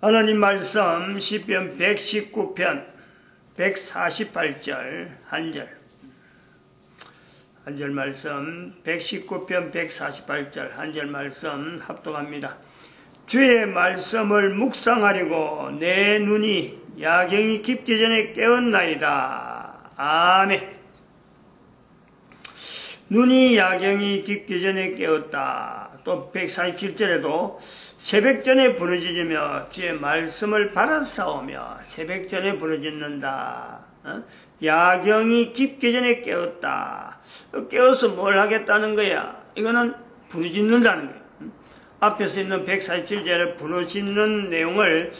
하나님 말씀 시편 119편 148절 한절 말씀 119편 148절 한절 말씀 합독합니다. 주의 말씀을 묵상하려고 내 눈이 야경이 깊기 전에 깨었나이다. 아멘. 눈이 야경이 깊기 전에 깨었다. 또 147절에도 새벽전에 부르짖으며 주의 말씀을 바라싸우며 새벽전에 부르짖는다. 야경이 깊기 전에 깨었다. 깨어서 뭘 하겠다는 거야? 이거는 부르짖는다는 거야. 앞에서 있는 147절에 부르짖는 내용을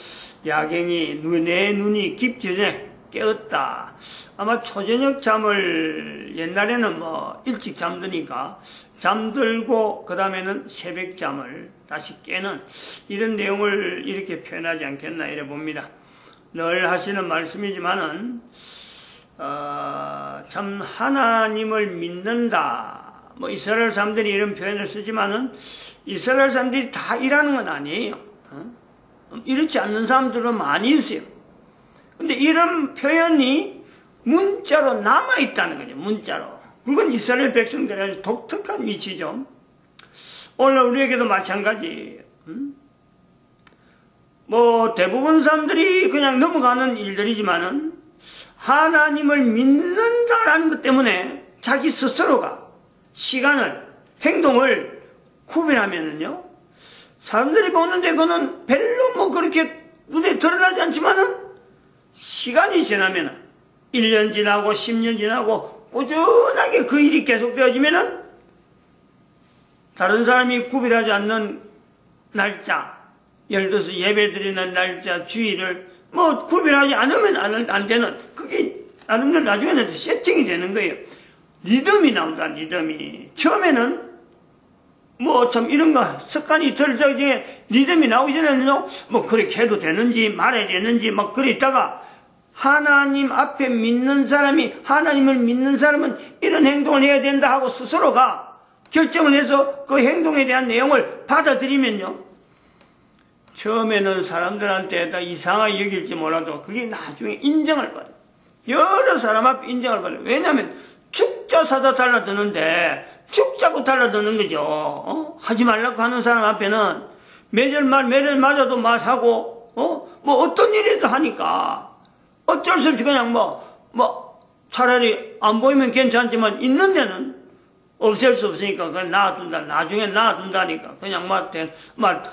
야경이 내 눈이 깊기 전에 깨었다. 아마 초저녁 잠을 옛날에는 일찍 잠드니까 잠들고 그 다음에는 새벽 잠을 다시 깨는 이런 내용을 이렇게 표현하지 않겠나 이래 봅니다. 늘 하시는 말씀이지만은 참 하나님을 믿는다. 이스라엘 사람들이 이런 표현을 쓰지만은 이스라엘 사람들이 다 이라는 건 아니에요. 이렇지 않는 사람들은 많이 있어요. 근데 이런 표현이 문자로 남아있다는 거죠. 문자로. 그건 이스라엘 백성들의 아주 독특한 위치죠. 오늘 우리에게도 마찬가지예요. 대부분 사람들이 그냥 넘어가는 일들이지만은 하나님을 믿는다라는 것 때문에 자기 스스로가 시간을, 행동을 구별하면은요, 사람들이 보는데 그거는 별로 그렇게 눈에 드러나지 않지만은 시간이 지나면은 1년 지나고 10년 지나고 꾸준하게 그 일이 계속되어지면은 다른 사람이 구별하지 않는 날짜, 예를 들어서 예배드리는 날짜, 주일을 구별하지 않으면 안 되는, 그게 나름대로 나중에는 세팅이 되는 거예요. 리듬이 나온다, 리듬이. 처음에는 참 이런 거 습관이 들적에 리듬이 나오기 전에는요, 그렇게 해도 되는지 말해야 되는지 그래 있다가 하나님 앞에 믿는 사람이, 하나님을 믿는 사람은 이런 행동을 해야 된다 하고 스스로가 결정을 해서 그 행동에 대한 내용을 받아들이면요, 처음에는 사람들한테 다 이상하게 여길지 몰라도 그게 나중에 인정을 받아요. 여러 사람 앞에 인정을 받아요. 왜냐하면 죽자 사다 달라드는데 죽자고 달라드는 거죠. 하지 말라고 하는 사람 앞에는 매절 맞아도 하고 어떤 일이라도 하니까 어쩔 수 없이 그냥 차라리 안 보이면 괜찮지만 있는 데는 없앨 수 없으니까 그냥 놔둔다. 나중에 놔둔다니까. 그냥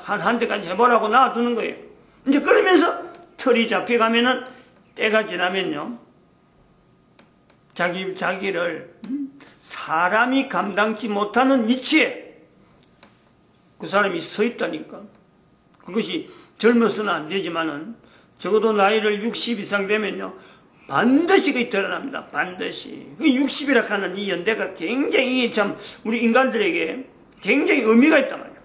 한 대까지 해보라고 놔두는 거예요. 이제 그러면서 털이 잡혀가면은 때가 지나면요, 자기를 사람이 감당치 못하는 위치에 그 사람이 서 있다니까. 그것이 젊어서는 안 되지만은 적어도 나이를 60 이상 되면요, 반드시 그게 드러납니다. 반드시. 60이라 하는 이 연대가 굉장히 참 우리 인간들에게 굉장히 의미가 있단 말이에요.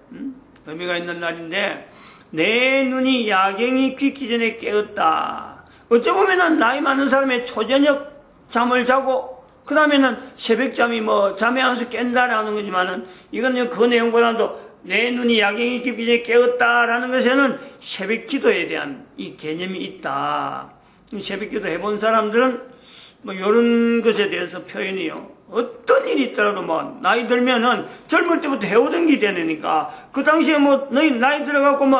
의미가 있는 날인데, 내 눈이 야경이 깊기 전에 깨었다. 어찌 보면은 나이 많은 사람의 초저녁 잠을 자고 그 다음에는 새벽잠이 잠에 안서 깬다라는 거지만은 이건 그 내용보다도 내 눈이 야경이 깊기 전에 깨었다라는 것에는 새벽 기도에 대한 이 개념이 있다. 새벽 기도 해본 사람들은 이런 것에 대해서 표현이요, 어떤 일이 있더라도 나이 들면은 젊을 때부터 해오던 게 되니까 그 당시에 너희 나이 들어갖고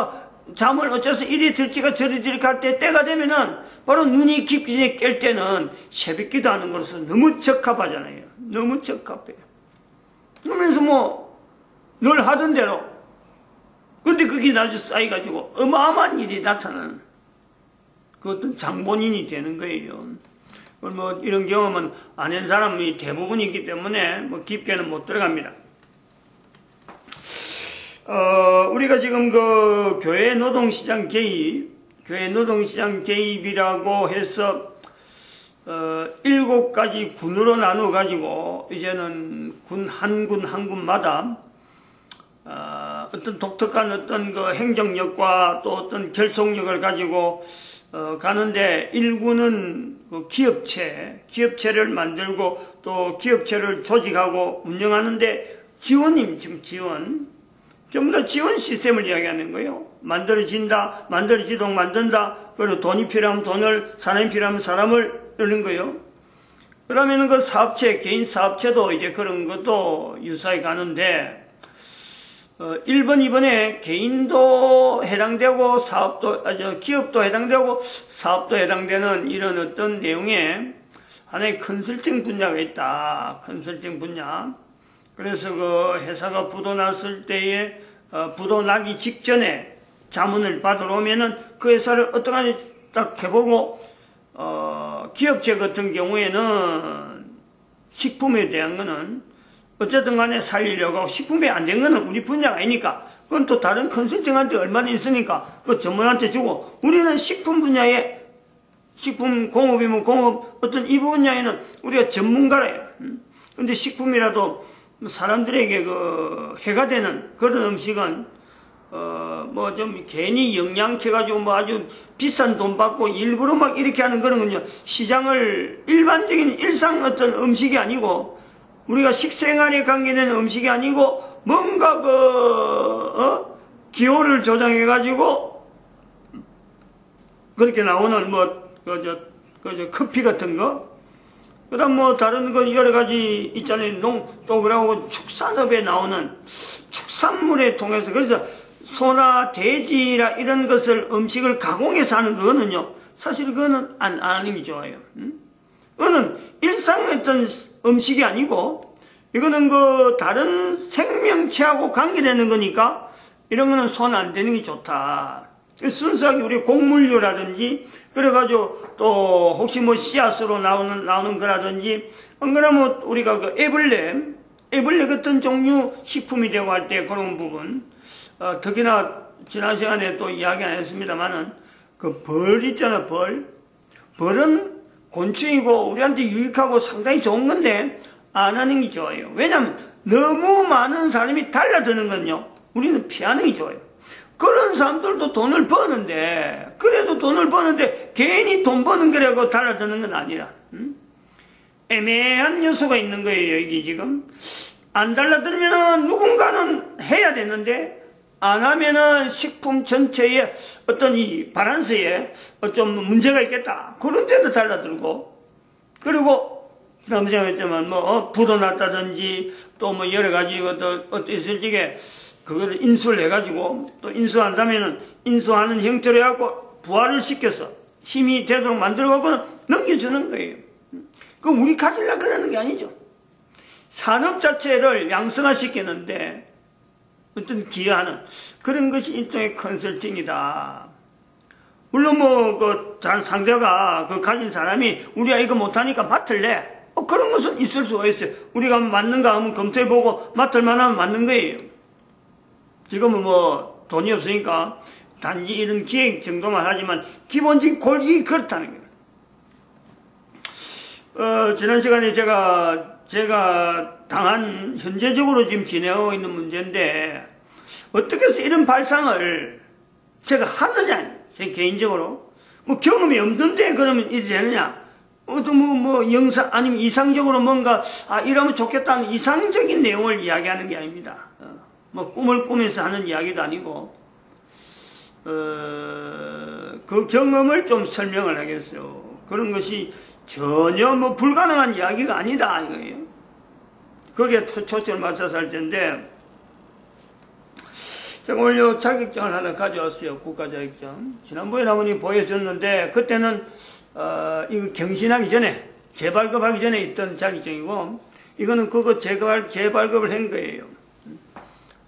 잠을 어째서 이리 들지가 저리 들까 할 때가 되면은 바로 눈이 깊기 전에 깰 때는 새벽 기도하는 것으로서 너무 적합하잖아요. 너무 적합해요. 그러면서 늘 하던 대로. 근데 그게 나중에 쌓여가지고 어마어마한 일이 나타나는 그 어떤 장본인이 되는 거예요. 이런 경험은 안 한 사람이 대부분이기 때문에 깊게는 못 들어갑니다. 우리가 지금 교회 노동시장 개입이라고 해서 7가지 군으로 나누어 가지고 이제는 한 군마다 어떤 독특한 어떤 행정력과 또 어떤 결속력을 가지고 가는데, 1군은 기업체를 만들고 또 기업체를 조직하고 운영하는데 지원입니다. 지금 전부 다 지원 시스템을 이야기하는 거예요. 만들어지도록 만든다. 그리고 돈이 필요하면 돈을, 사람이 필요하면 사람을 이러는 거요. 그러면 그 사업체, 개인 사업체도 이제 그런 것도 유사히 가는데, 1번, 2번에 개인도 해당되고, 기업도 해당되고, 사업도 해당되는 이런 어떤 내용에 하나의 컨설팅 분야가 있다. 컨설팅 분야. 그래서 그 회사가 부도 났을 때에, 부도 나기 직전에 자문을 받으러 오면은 그 회사를 어떡하니 딱 해보고, 기업체 같은 경우에는 식품에 대한 거는 어쨌든 간에 살리려고 하고 식품이 안 된 거는 우리 분야가 아니니까 그건 또 다른 컨설팅한테 얼마나 있으니까 그 전문한테 주고 우리는 식품 분야에 식품 공업이면 공업 어떤 이 분야에는 우리가 전문가래요. 근데 식품이라도 사람들에게 그 해가 되는 그런 음식은 뭐 좀 괜히 영양캐가지고 뭐 아주 비싼 돈 받고 일부러 막 이렇게 하는 그런 건요. 시장을 일반적인 일상 어떤 음식이 아니고 우리가 식생활에 관계되는 음식이 아니고 뭔가 기호를 조정해가지고 그렇게 나오는 커피 같은 거. 그 다음 뭐 다른 거 여러 가지 있잖아요. 또 그러고 축산업에 나오는 축산물에 통해서 그래서 소나 돼지라 이런 것을 음식을 가공해서 하는 그거는요. 사실 그거는 안 하는 게 좋아요. 그거는 일상 어떤 음식이 아니고 이거는 그 다른 생명체하고 관계되는 거니까 이런 거는 손 안 대는 게 좋다. 순수하게 우리 곡물류라든지 그래가지고 또 혹시 뭐 씨앗으로 나오는 거라든지 안 그러면 우리가 그 애벌레 같은 종류 식품이 되고 할 때 그런 부분 특히나 지난 시간에 또 이야기 안 했습니다만은 그 벌 있잖아 벌은 곤충이고 우리한테 유익하고 상당히 좋은 건데 안 하는 게 좋아요. 왜냐하면 너무 많은 사람이 달라드는 건요 우리는 피하는 게 좋아요. 그런 사람들도 돈을 버는데 그래도 돈을 버는데 괜히 돈 버는 거라고 달라드는 건 아니라 애매한 요소가 있는 거예요. 여기 지금 안 달라들면은 누군가는 해야 되는데 안 하면은 식품 전체에 어떤 이 밸런스에 좀 문제가 있겠다. 그런 데도 달라들고 그리고 지난번에 제가 했지만 뭐 부도 났다든지 또 뭐 여러 가지 어떤 있을 적에 그거를 인수를 해가지고 또 인수한다면은 인수하는 형태로 해갖고 부활을 시켜서 힘이 되도록 만들어갖고는 넘겨주는 거예요. 그럼 우리 가지려고 그러는 게 아니죠. 산업 자체를 양성화시키는데 어떤 기여하는 그런 것이 일종의 컨설팅이다. 물론 뭐 그 상대가 그 가진 사람이 우리가 이거 못하니까 맡을래? 그런 것은 있을 수가 있어요. 우리가 맞는가 하면 검토해보고 맡을 만하면 맞는 거예요. 지금은 뭐 돈이 없으니까 단지 이런 기획 정도만 하지만 기본적인 골이 그렇다는 거예요. 지난 시간에 제가 당한 현재적으로 지금 진행하고 있는 문제인데 어떻게 해서 이런 발상을 제가 하느냐 제 개인적으로 뭐 경험이 없는데 그러면 이래 되느냐 어떤 뭐 영상 아니면 이상적으로 뭔가 이러면 좋겠다는 이상적인 내용을 이야기하는 게 아닙니다. 뭐 꿈을 꾸면서 하는 이야기도 아니고 그 경험을 좀 설명을 하겠어요. 그런 것이 전혀 뭐 불가능한 이야기가 아니다 이거예요. 거기에 초점을 맞춰서 할 텐데 제가 오늘 자격증을 하나 가져왔어요. 국가자격증. 지난번에 한번 보여줬는데 그때는 이거 경신하기 전에 재발급하기 전에 있던 자격증이고 이거는 그거 재발급을 한 거예요.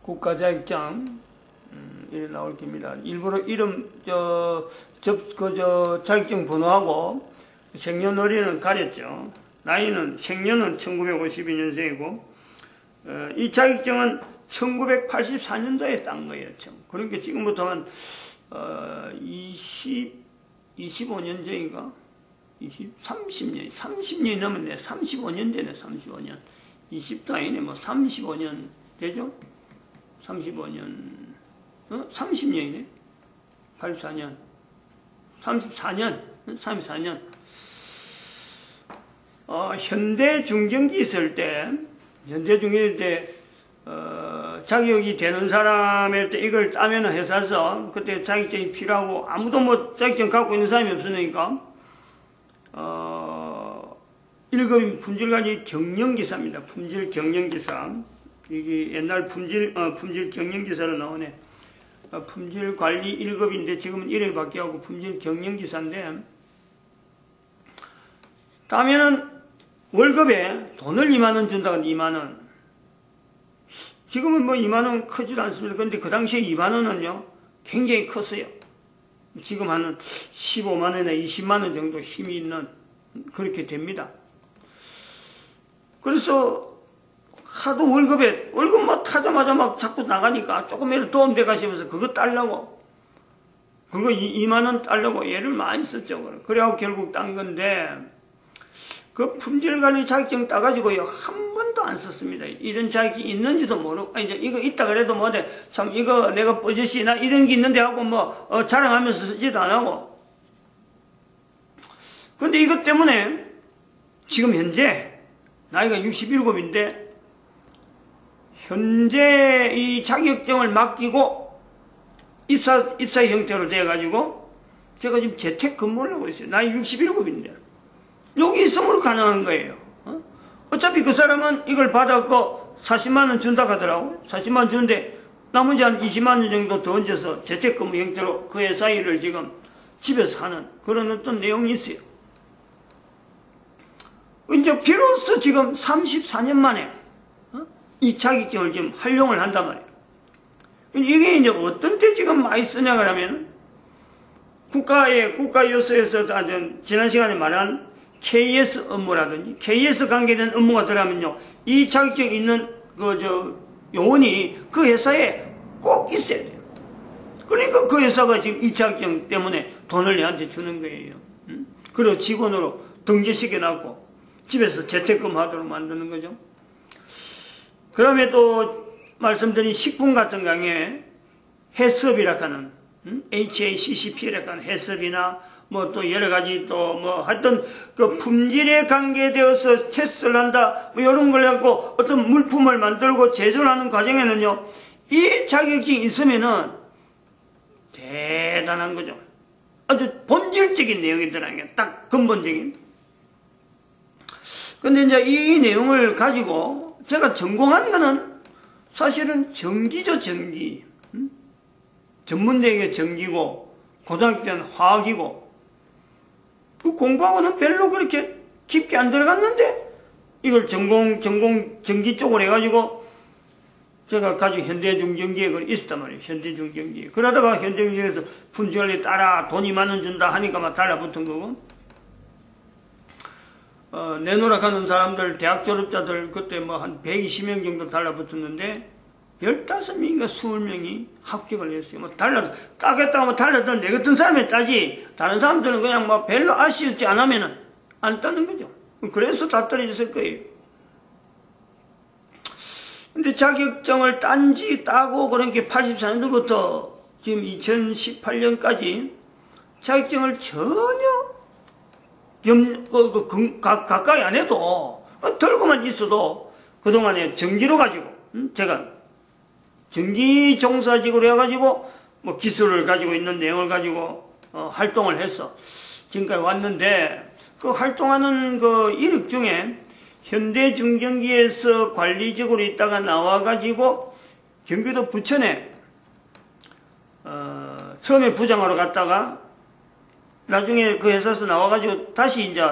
국가자격증 이렇게 나올 겁니다. 일부러 이름 자격증 번호하고 생년월일은 가렸죠. 나이는 생년은 1952년생이고 이 자격증은 1984년도에 딴 거예요. 그러니까 지금부터는 25년 전인가? 30년이 넘었네. 35년 되네. 35년. 20도 아니네. 뭐 35년 되죠? 35년, 30년이네? 84년, 34년. 현대 중전기 있을 때, 자격이 되는 사람일 때 이걸 따면 회사에서 그때 자격증이 필요하고 아무도 뭐 자격증 갖고 있는 사람이 없으니까 1급인 품질관리 경영기사입니다. 품질 경영기사. 이게 옛날 품질 경영기사로 나오네. 품질관리 1급인데 지금은 1회 바뀌어가고 품질 경영기사인데, 따면은 월급에 돈을 2만원 준다고 2만원. 지금은 뭐 2만원 크지도 않습니다. 근데 그 당시에 2만원은요, 굉장히 컸어요. 지금 한 15만원이나 20만원 정도 힘이 있는, 그렇게 됩니다. 그래서 하도 월급 뭐 타자마자 막 자꾸 나가니까 조금이라도 도움돼 가시면서 그거 딸라고, 그거 2만원 딸라고 애를 많이 썼죠. 그래갖고 결국 딴 건데, 그 품질관리 자격증 따가지고요, 한 번도 안 썼습니다. 이런 자격증이 있는지도 모르고, 이제 이거 있다 그래도 뭐래, 참, 이거 내가 버젓이 나 이런 게 있는데 하고 뭐, 자랑하면서 쓰지도 안 하고. 근데 이것 때문에, 지금 현재, 나이가 67인데, 현재 이 자격증을 맡기고, 입사 형태로 돼가지고, 제가 지금 재택근무를 하고 있어요. 나이 67인데. 여기 있으므로 가능한 거예요. 어차피 그 사람은 이걸 받았고 40만원 준다 하더라고. 40만원 주는데 나머지 한 20만원 정도 더 얹어서 재택근무 형태로 그 회사 일을 지금 집에서 하는 그런 어떤 내용이 있어요. 이제 비로소 지금 34년 만에 이 자격증을 지금 활용을 한단 말이에요. 이게 이제 어떤 때 지금 많이 쓰냐 그러면 국가요소에서 지난 시간에 말한 KS 업무라든지 KS 관계된 업무가 들어가면요, 이 자격증 있는 요원이 그 회사에 꼭 있어야 돼요. 그러니까 그 회사가 지금 이 자격증 때문에 돈을 내한테 주는 거예요. 그리고 직원으로 등재시켜놨고 집에서 재택근무하도록 만드는 거죠. 그다음에 또 말씀드린 식품 같은 경우에 해썹이라 하는 HACCP라고 하는 해썹이나 뭐 또 여러 가지 또 뭐 하여튼 그 품질에 관계되어서 테스트를 한다 뭐 이런 걸 갖고 어떤 물품을 만들고 제조를 하는 과정에는요, 이 자격증이 있으면은 대단한 거죠. 아주 본질적인 내용이 들어가는 게 딱 근본적인. 근데 이제 이 내용을 가지고 제가 전공한 거는 사실은 전기죠, 전기. 전문대학의 전기고 고등학교 때는 화학이고, 그 공부하고는 별로 그렇게 깊게 안 들어갔는데 이걸 전공 전기 쪽으로 해가지고 제가 가지고 현대중전기에 있었단 말이에요. 현대중전기에. 그러다가 현대중전기에서 품질관리 따라 돈 2만원 준다 하니까 막 달라붙은 거고, 내노락하는 사람들, 대학 졸업자들 그때 뭐 한 120명 정도 달라붙었는데 15명인가 20명이 합격을 했어요. 뭐 따겠다고 뭐 달랐던 내 같은 사람이 따지, 다른 사람들은 그냥 뭐 별로 아쉬웠지 안 하면은 안 따는 거죠. 그래서 다 떨어졌을 거예요. 근데 자격증을 따고 그런 게 84년도부터 지금 2018년까지 자격증을 전혀 가까이 안 해도 들고만 있어도 그동안에 전기로 가지고 제가 전기 종사직으로 해가지고 뭐 기술을 가지고 있는 내용을 가지고 활동을 해서 지금까지 왔는데, 그 활동하는 그 이력 중에 현대중전기에서 관리직으로 있다가 나와가지고 경기도 부천에 처음에 부장으로 갔다가 나중에 그 회사에서 나와가지고 다시 이제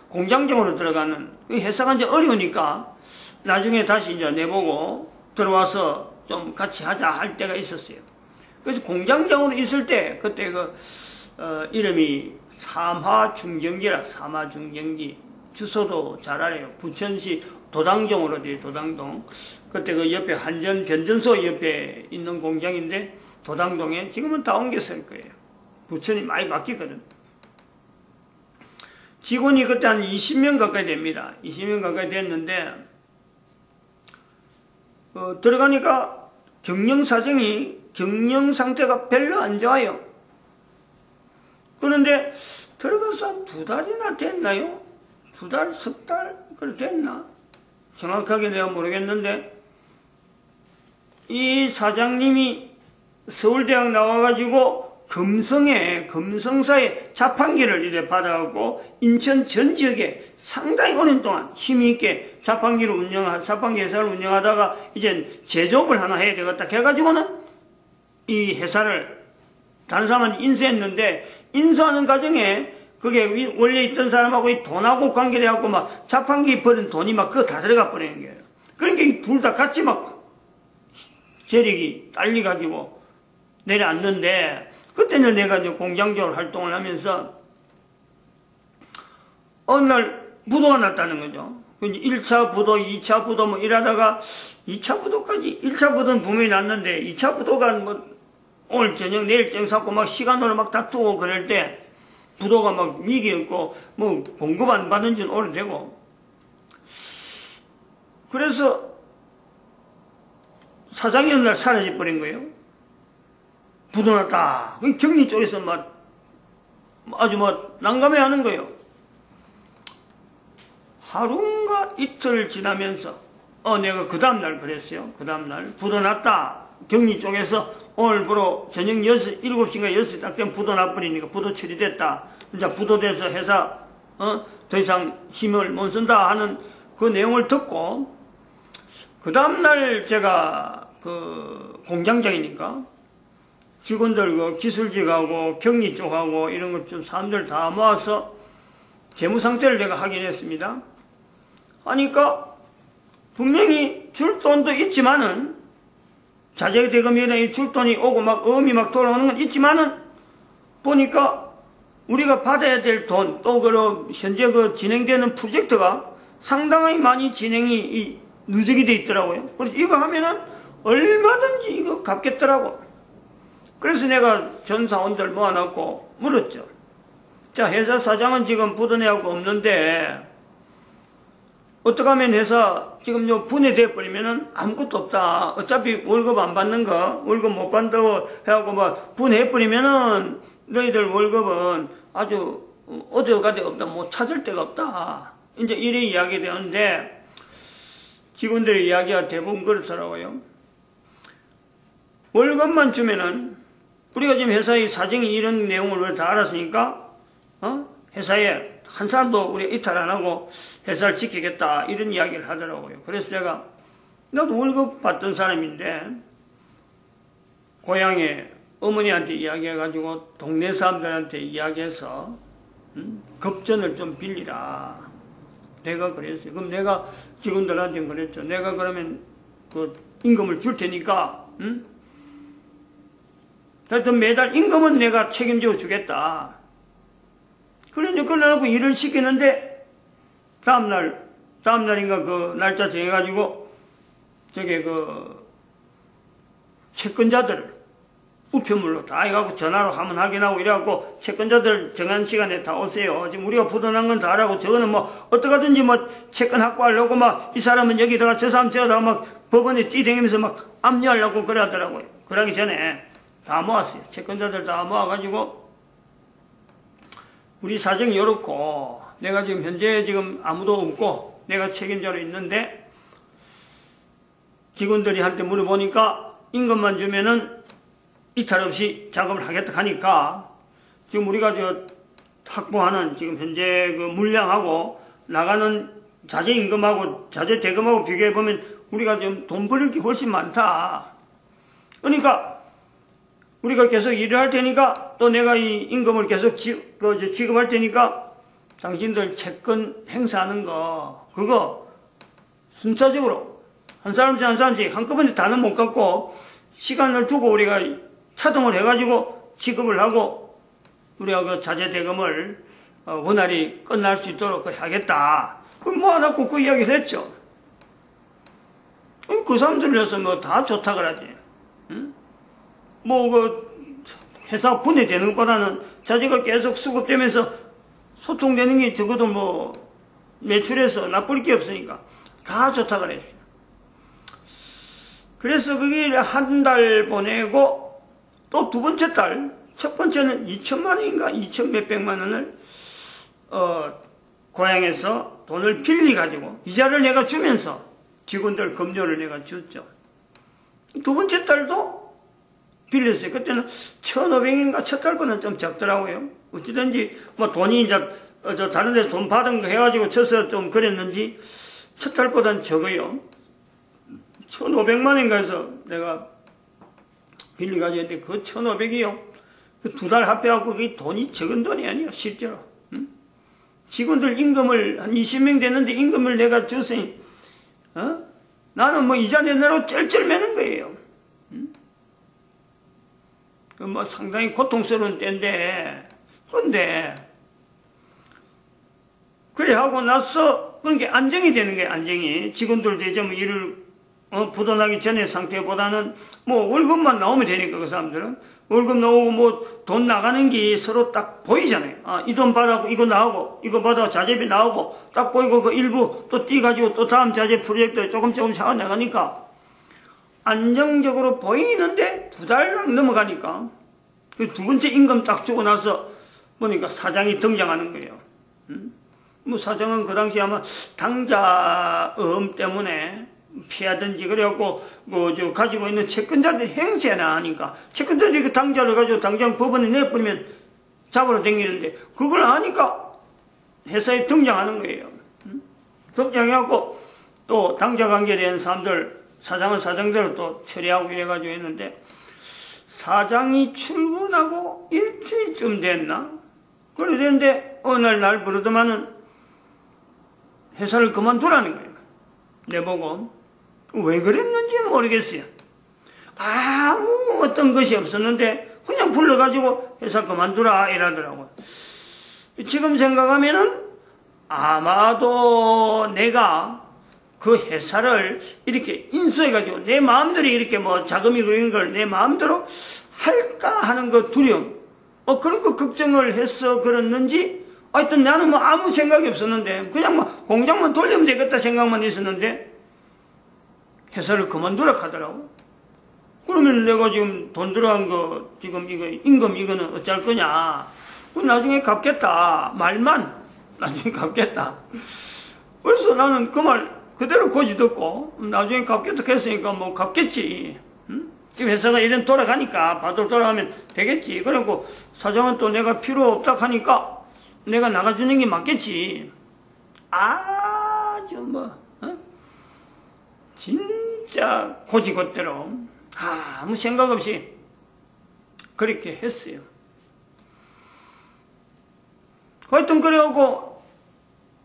공장장으로 들어가는, 그 회사가 이제 어려우니까 나중에 다시 이제 내보고 들어와서 좀 같이 하자 할 때가 있었어요. 그래서 공장장으로 있을 때 그때 이름이 삼화중전기라, 삼화중전기. 주소도 잘 알아요. 부천시 도당동으로 돼요. 도당동. 그때 그 옆에 한전 변전소 옆에 있는 공장인데 도당동에 지금은 다 옮겼을 거예요. 부천이 많이 바뀌거든. 직원이 그때 한 20명 가까이 됩니다. 20명 가까이 됐는데 들어가니까 경영 상태가 별로 안 좋아요. 그런데 들어가서 한 2달이나 됐나요? 2달, 석 달? 그래 됐나? 정확하게 내가 모르겠는데 이 사장님이 서울대학 나와가지고 금성사에 자판기를 이래 받아갖고 인천 전 지역에 상당히 오랜 동안 힘있게 자판기 회사를 운영하다가 이제 제조업을 하나 해야 되겠다 해가지고는 이 회사를 다른 사람한테 인수했는데, 인수하는 과정에 그게 원래 있던 사람하고 이 돈하고 관계돼갖고 막 자판기 버린 돈이 막 그거 다 들어가 버리는 거예요. 그러니까 이 둘 다 같이 막 재력이 딸려가지고 내려앉는데, 그때는 내가 이제 공장적으로 활동을 하면서 어느 날 부도가 났다는 거죠. 1차 부도, 2차 부도 뭐 이러다가 2차 부도까지, 1차 부도는 분명히 났는데 2차 부도가 뭐 오늘 저녁 내일 저녁 사고 막 시간으로 막 다투고 그럴 때 부도가 막 위기였고 뭐 공급 안 받은 지는 오래되고, 그래서 사장이 어느 날 사라져 버린 거예요. 부도 났다. 격리 쪽에서 막 아주 뭐 난감해 하는 거예요. 하루인가 이틀 지나면서 내가 그 다음날 그랬어요. 그 다음날 부도 났다. 격리 쪽에서 오늘부로 저녁 7시인가 6시 딱 되면 부도 나버리니까 부도 처리됐다. 이제 부도돼서 회사 더 이상 힘을 못 쓴다 하는 그 내용을 듣고, 그 다음날 제가 그 공장장이니까 직원들 그 기술직하고 격리 쪽하고 이런 것 좀 사람들 다 모아서 재무 상태를 내가 확인했습니다. 하니까 분명히 줄 돈도 있지만은, 자재대금위원회에 줄 돈이 오고 막 어음이 막 돌아오는 건 있지만은, 보니까 우리가 받아야 될 돈, 또 현재 진행되는 프로젝트가 상당히 많이 진행이 누적이 돼 있더라고요. 그래서 이거 하면은 얼마든지 이거 갚겠더라고. 그래서 내가 전 사원들 모아놨고 물었죠. 자, 회사 사장은 지금 부도내하고 없는데 어떻게 하면 회사 지금 분해돼 버리면은 아무것도 없다. 어차피 월급 안 받는 거, 월급 못 받는다고 해갖고 막 분해해 버리면은 너희들 월급은 아주 어디 갈 데가 없다. 뭐 찾을 데가 없다. 이제 이래 이야기 되는데, 직원들의 이야기가 대부분 그렇더라고요. 월급만 주면은, 우리가 지금 회사의 사정이 이런 내용을 다 알았으니까 회사에 한 사람도 우리가 이탈 안 하고 회사를 지키겠다 이런 이야기를 하더라고요. 그래서 제가, 나도 월급 받던 사람인데 고향에 어머니한테 이야기해가지고 동네 사람들한테 이야기해서 급전을 좀 빌리라. 내가 그랬어요. 그럼 내가 직원들한테는 그랬죠. 내가 그러면 그 임금을 줄 테니까 하여튼 매달 임금은 내가 책임져 주겠다. 그래 이제 그래놓고 일을 시키는데 다음날인가 그 날짜 정해가지고 저게 그 채권자들을 우편물로 다 해가지고 전화로 한번 확인하고 이래갖고 채권자들 정한 시간에 다 오세요. 지금 우리가 부도난 건 다 하라고, 저거는 뭐 어떡하든지 뭐 채권 확보하려고 막 이 사람은 여기다가 저 사람 저기다가 막 법원에 뛰댕기면서 막 압류하려고 그래 하더라고요. 그러기 전에 다 모았어요. 채권자들 다 모아가지고 우리 사정이 이렇고 내가 지금 현재 지금 아무도 없고 내가 책임자로 있는데, 직원들이 한테 물어보니까 임금만 주면은 이탈 없이 작업을 하겠다 하니까, 지금 우리가 확보하는 지금 현재 그 물량하고 나가는 자재 임금하고 자재 대금하고 비교해 보면 우리가 지금 돈 벌일 게 훨씬 많다. 그러니까 우리가 계속 일을 할 테니까 또 내가 이 임금을 계속 지급할 테니까 당신들 채권 행사하는 거 그거 순차적으로 한 사람씩 한 사람씩 한꺼번에 다는 못 갖고 시간을 두고 우리가 차등을 해가지고 지급을 하고 우리가 그 자재 대금을 원활히 끝날 수 있도록 하겠다. 그럼 모아놓고 그 이야기를 했죠. 그 사람들에서 뭐 다 좋다 그러지. 응? 뭐 그 회사 분해되는 것보다는 자재가 계속 수급되면서 소통되는 게 적어도 뭐 매출에서 나쁠 게 없으니까 다 좋다 그랬어요. 그래서 그게 한 달 보내고 또 두 번째 달, 첫 번째는 2천만 원인가 2천 몇백만 원을 고향에서 돈을 빌리 가지고 이자를 내가 주면서 직원들 급료를 내가 줬죠. 두 번째 딸도 빌렸어요. 그때는 1,500인가 첫 딸보다는 좀 적더라고요. 어찌든지 뭐 돈이 이제 다른 데서 돈 받은 거 해가지고 쳐서 좀 그랬는지 첫 딸보다는 적어요. 1,500만 원인가 해서 내가 빌려가지고 했는데 그 1,500이요. 두 달 합해갖고 그게 돈이 적은 돈이 아니에요, 실제로. 응? 직원들 임금을 한 20명 됐는데 임금을 내가 줬으니, 나는 뭐 이자 내느라고 쩔쩔매는 거예요. 응? 뭐 상당히 고통스러운 때인데, 근데, 그래 하고 나서, 그러니까 안정이 되는 거예요, 안정이. 직원들도 이제 뭐 일을, 부도나기 전의 상태보다는 뭐 월급만 나오면 되니까 그 사람들은. 월급 나오고 뭐 돈 나가는 게 서로 딱 보이잖아요. 이 돈 받아고 이거 나오고, 이거 받아고 자재비 나오고, 딱 보이고 그 일부 또 띄가지고 또 다음 자재 프로젝트 조금 차가 나가니까 안정적으로 보이는데 두 달 넘어가니까 그 두 번째 임금 딱 주고 나서 보니까 사장이 등장하는 거예요. 뭐 사장은 그 당시에 아마 당자음 때문에 피하든지 그래갖고 저 가지고 있는 채권자들 행세나 하니까 채권자들이 그 당자를 가지고 당장 법원에 내버리면 잡으러 다니는데 그걸 아니까 회사에 등장하는 거예요. 등장해갖고 또 당자 관계에 대한 사람들 사장은 사장대로 또 처리하고 이래가지고 했는데 사장이 출근하고 일주일쯤 됐나? 그래 됐는데 어느 날 부르더만은 회사를 그만두라는 거예요. 내보고 왜 그랬는지 모르겠어요. 아무 어떤 것이 없었는데 그냥 불러가지고 회사 그만두라 이러더라고요. 지금 생각하면은 아마도 내가 그 회사를 이렇게 인수해가지고 내 마음대로 이렇게 뭐 자금이고 이런 걸 내 마음대로 할까 하는 그 두려움, 그런 거 걱정을 해서 그랬는지 하여튼 나는 뭐 아무 생각이 없었는데 그냥 뭐 공장만 돌리면 되겠다 생각만 있었는데 회사를 그만두라 하더라고. 그러면 내가 지금 돈 들어간 거 지금 이거 임금 이거는 어쩔 거냐. 그럼 나중에 갚겠다. 말만 나중에 갚겠다. 그래서 나는 그 말 그대로 고지 듣고 나중에 갚겠다 했으니까 뭐 갚겠지. 응? 지금 회사가 이런 돌아가니까 바로 돌아가면 되겠지. 그리고 사장은 또 내가 필요 없다 하니까 내가 나가주는 게 맞겠지. 아주 뭐 진짜 고지곳대로 아무 생각 없이 그렇게 했어요. 하여튼 그래갖고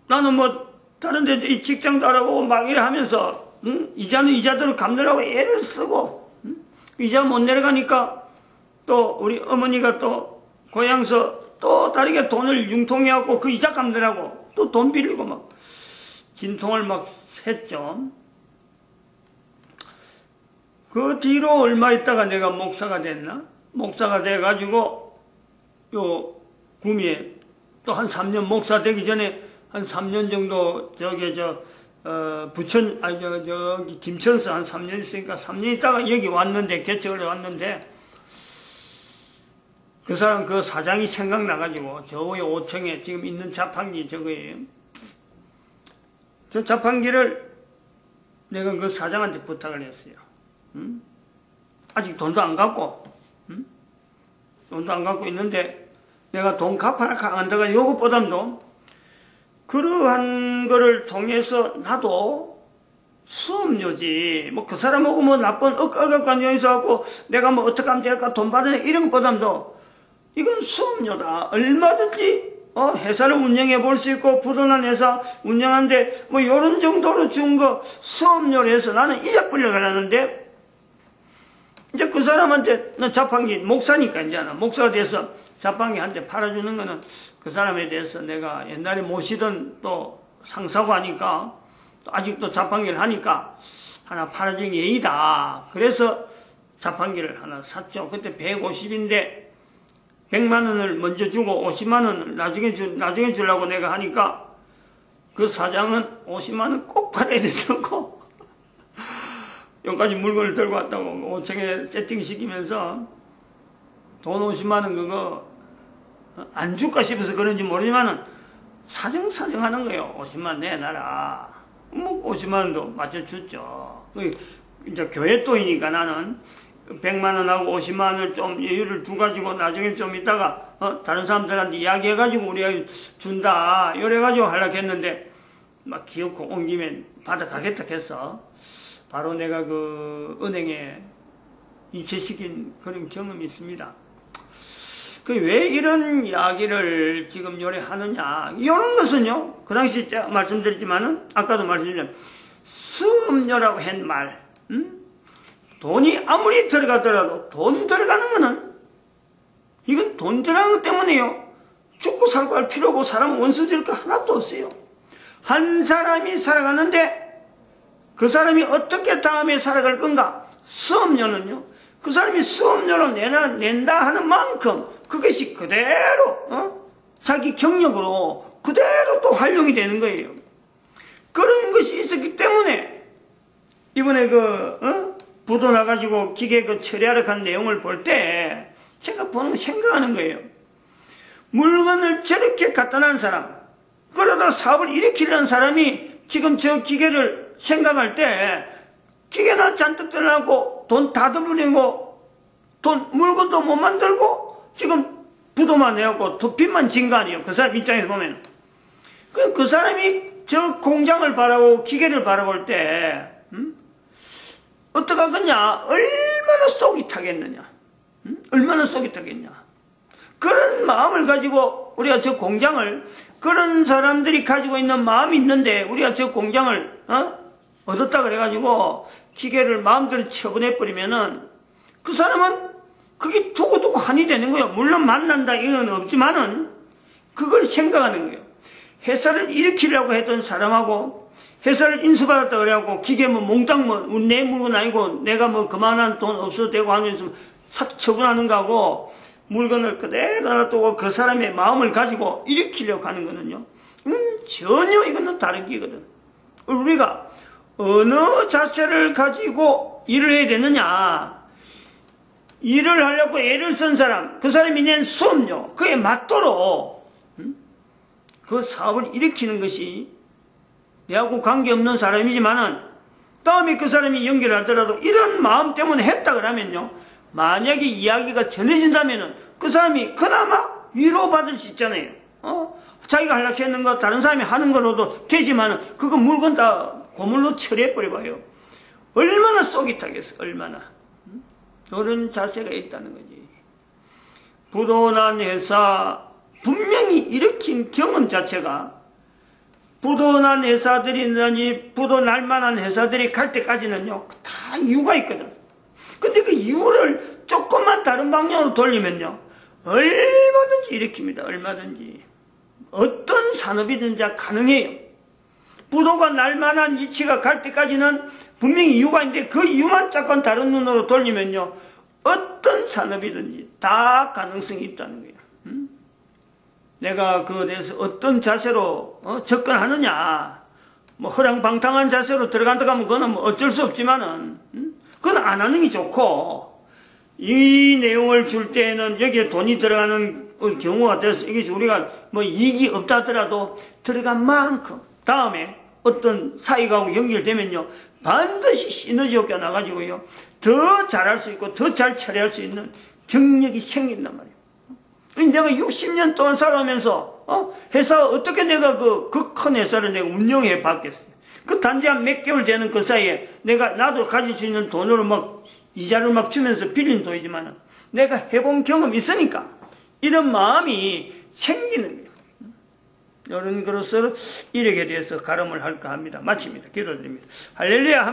나는 뭐 다른 데 직장도 알아보고 막 이래 하면서 이자는 이자대로 갚느라고 애를 쓰고 이자 못 내려가니까 또 우리 어머니가 또 고향서 또 다르게 돈을 융통해갖고 그 이자 갚느라고 또 돈 빌리고 막 진통을 막 했죠. 그 뒤로 얼마 있다가 내가 목사가 됐나? 목사가 돼가지고 요 구미에 또 한 3년 목사 되기 전에 한 3년 정도 부천 저기 김천서 한 3년 있으니까 3년 있다가 여기 왔는데 개척을 왔는데 그 사람 그 사장이 생각나가지고 저 위에 5층에 지금 있는 자판기 저거예요. 저 자판기를 내가 그 사장한테 부탁을 했어요. 아직 돈도 안 갚고 돈도 안 갚고 있는데 내가 돈 갚아라 한다가 이것보다도 그러한 거를 통해서 나도 수업료지 뭐 그 사람하고 뭐 나쁜 억압관계에 있어갖고 내가 뭐 어떻게 하면 될까 돈 받으냐 이런 것보다도 이건 수업료다. 얼마든지 회사를 운영해 볼 수 있고 부도난 회사 운영하는데 뭐 요런 정도로 준 거 수업료로 해서 나는 이자 불려가라는데 이제 그 사람한테 너 자판기 목사니까 이제 목사가 돼서 자판기 한 대 팔아주는 거는 그 사람에 대해서 내가 옛날에 모시던 또 상사고 하니까 또 아직도 자판기를 하니까 하나 팔아주는 게 예의다. 그래서 자판기를 하나 샀죠. 그때 150인데 100만 원을 먼저 주고 50만 원을 나중에 주려고 내가 하니까 그 사장은 50만 원 꼭 받아야 된다고 여기까지 물건을 들고 왔다고 5층에 세팅시키면서 돈 50만 원 그거 안 줄까 싶어서 그런지 모르지만은 사정하는 거예요. 50만 내놔라. 뭐 50만 원도 맞춰줬죠. 이제 교회돈이니까 나는 100만 원하고 50만 원을 좀 여유를 두가지고 나중에 좀 있다가 다른 사람들한테 이야기해가지고 우리가 준다 이래가지고 하려고 했는데 막 기어코 온 김에 받아가겠다 했어. 바로 내가 그 은행에 이체시킨 그런 경험이 있습니다. 그 왜 이런 이야기를 지금 요래 하느냐, 이런 것은요, 그 당시 말씀드렸지만은 아까도 말씀드렸지만 수음료라고 한 말, 돈이 아무리 들어가더라도 돈 들어가는 거는 이건 돈 들어가는 것 때문에요. 죽고 살고 할 필요고 사람은 원수 질 거 하나도 없어요. 한 사람이 살아가는데 그 사람이 어떻게 다음에 살아갈 건가? 수업료는요, 그 사람이 수업료로 낸다 하는 만큼 그것이 그대로 자기 경력으로 그대로 또 활용이 되는 거예요. 그런 것이 있었기 때문에 이번에 부도 나가지고 기계 처리하러 간 내용을 볼 때 제가 보는 거 생각하는 거예요. 물건을 저렇게 갖다 놓은 사람, 그러다 사업을 일으키려는 사람이 지금 저 기계를 생각할 때 기계나 잔뜩 들어가고 돈 다 들어내고 물건도 못 만들고 지금 부도만 내고 빚만 진 거 아니에요. 그 사람 입장에서 보면. 그 사람이 저 공장을 바라보고 기계를 바라볼 때 어떡하겠냐? 얼마나 속이 타겠느냐? 얼마나 속이 타겠냐? 그런 마음을 가지고 우리가 저 공장을, 그런 사람들이 가지고 있는 마음이 있는데 우리가 저 공장을 얻었다 그래가지고 기계를 마음대로 처분해버리면은 그 사람은 그게 두고두고 한이 되는 거예요. 물론 만난다 이건 없지만은 그걸 생각하는 거예요. 회사를 일으키려고 했던 사람하고 회사를 인수받았다 그래갖고 기계 몽땅 내 물건 아니고 내가 그만한 돈 없어도 되고 하면서 싹 처분하는 거하고 물건을 그대로 놔두고 그 사람의 마음을 가지고 일으키려고 하는 거는요, 이거는 전혀 이거는 다른 기거든. 우리가 어느 자세를 가지고 일을 해야 되느냐, 일을 하려고 애를 쓴 사람, 그 사람이 낸 수업료, 그에 맞도록 그 사업을 일으키는 것이 내하고 관계없는 사람이지만은 다음에 그 사람이 연결하더라도 이런 마음 때문에 했다 그러면요, 만약에 이야기가 전해진다면은 그 사람이 그나마 위로받을 수 있잖아요. 자기가 하려고 했는 거 다른 사람이 하는 거로도 되지만은 그거 물건 다 고물로 처리해버려봐요. 얼마나 속이 타겠어, 얼마나. 그런 자세가 있다는 거지. 부도난 회사, 분명히 일으킨 경험 자체가 부도난 회사들이든지 부도 날 만한 회사들이 갈 때까지는요, 다 이유가 있거든. 근데 그 이유를 조금만 다른 방향으로 돌리면요, 얼마든지 일으킵니다. 얼마든지. 어떤 산업이든지 가능해요. 부도가 날 만한 위치가 갈 때까지는 분명히 이유가 있는데 그 이유만 잠깐 다른 눈으로 돌리면요, 어떤 산업이든지 다 가능성이 있다는 거예요. 내가 그에 대해서 어떤 자세로 접근하느냐, 허랑방탕한 자세로 들어간다고 하면 그거는 어쩔 수 없지만은 그건 안 하는 게 좋고, 이 내용을 줄 때에는 여기에 돈이 들어가는 경우가 돼서 이것이 우리가 이익이 없다 하더라도 들어간 만큼 다음에 어떤 사익하고 연결되면요, 반드시 시너지 효과가 나가지고요, 더 잘할 수 있고 더 잘 처리할 수 있는 경력이 생긴단 말이에요. 내가 60년 동안 살아오면서 회사 어떻게 내가 그 큰 회사를 내가 운영해 봤겠어요. 그 단지 한 몇 개월 되는 그 사이에 나도 가질 수 있는 돈으로 이자를 주면서 빌린 돈이지만 내가 해본 경험이 있으니까 이런 마음이 생기는 거예요. 이런 것으로 일에게 대해서 가름을 할까 합니다. 마칩니다. 기도드립니다. 할렐루야.